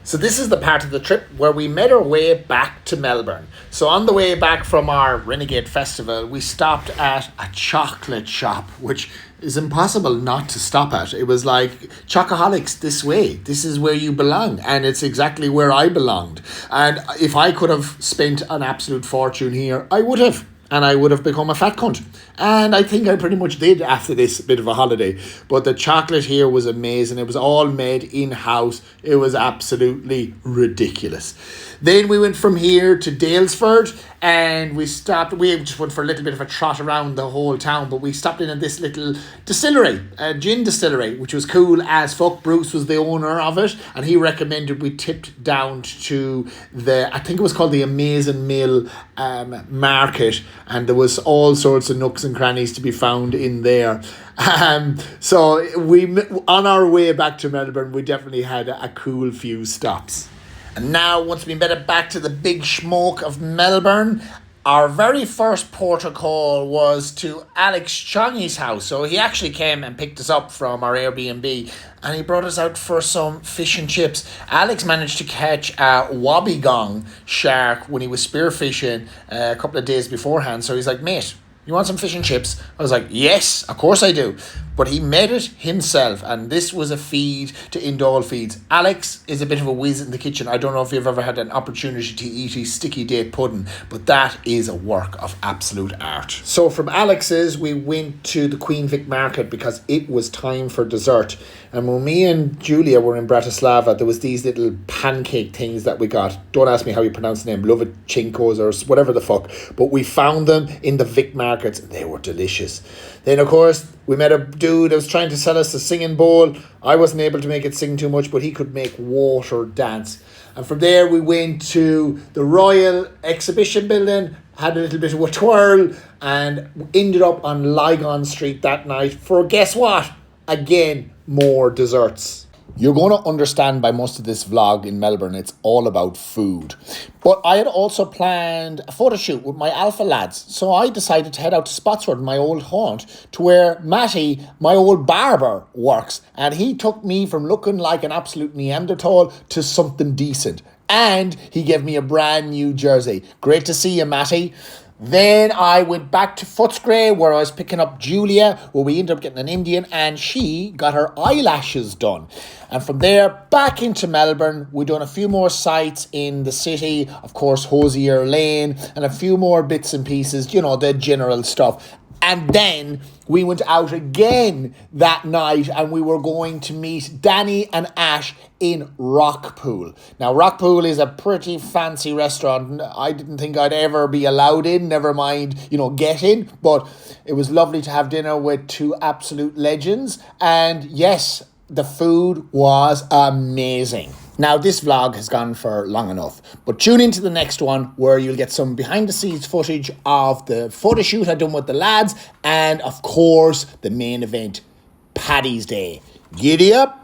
So this is the part of the trip where we made our way back to Melbourne. So on the way back from our Renegade Festival, we stopped at a chocolate shop, which is impossible not to stop at. It was like, Chocoholics this way. This is where you belong. And it's exactly where I belonged. And if I could have spent an absolute fortune here, I would have. And I would have become a fat cunt. And I think I pretty much did after this bit of a holiday. But the chocolate here was amazing. It was all made in-house. It was absolutely ridiculous. Then we went from here to Daylesford and we just went for a little bit of a trot around the whole town, but we stopped in at this little distillery, a gin distillery, which was cool as fuck. Bruce was the owner of it and he recommended we tipped down to I think it was called the Amazing Mill market, and there was all sorts of nooks and crannies to be found in there. So on our way back to Melbourne, we definitely had a cool few stops. And now, once we made it back to the big smoke of Melbourne, our very first port of call was to Alex Chongi's house. So he actually came and picked us up from our Airbnb and he brought us out for some fish and chips. Alex managed to catch a wobbegong shark when he was spearfishing a couple of days beforehand. So he's like, mate, you want some fish and chips? I was like, yes, of course I do. But he made it himself, and this was a feed to Indole Feeds. Alex is a bit of a whiz in the kitchen. I don't know if you've ever had an opportunity to eat his sticky date pudding, but that is a work of absolute art. So from Alex's, we went to the Queen Vic Market because it was time for dessert. And when me and Julia were in Bratislava, there was these little pancake things that we got. Don't ask me how you pronounce the name, Lovichinkos or whatever the fuck. But we found them in the Vic markets and they were delicious. Then, of course, we met a dude that was trying to sell us a singing bowl. I wasn't able to make it sing too much, but he could make water dance. And from there, we went to the Royal Exhibition Building, had a little bit of a twirl, and ended up on Lygon Street that night for, guess what? Again, more desserts. You're going to understand by most of this vlog in Melbourne, it's all about food. But I had also planned a photo shoot with my alpha lads. So I decided to head out to Spotswood, my old haunt, to where Matty, my old barber, works. And he took me from looking like an absolute Neanderthal to something decent. And he gave me a brand new jersey. Great to see you, Matty. Then I went back to Footscray where I was picking up Julia, where we ended up getting an Indian, and she got her eyelashes done. And from there, back into Melbourne, we done a few more sites in the city, of course, Hosier Lane, and a few more bits and pieces, you know, the general stuff. And then we went out again that night and we were going to meet Danny and Ash in Rockpool. Now, Rockpool is a pretty fancy restaurant. I didn't think I'd ever be allowed in, never mind, get in. But it was lovely to have dinner with two absolute legends. And yes, the food was amazing. Now, this vlog has gone for long enough, but tune into the next one where you'll get some behind-the-scenes footage of the photo shoot I done with the lads and, of course, the main event, Paddy's Day. Giddy up!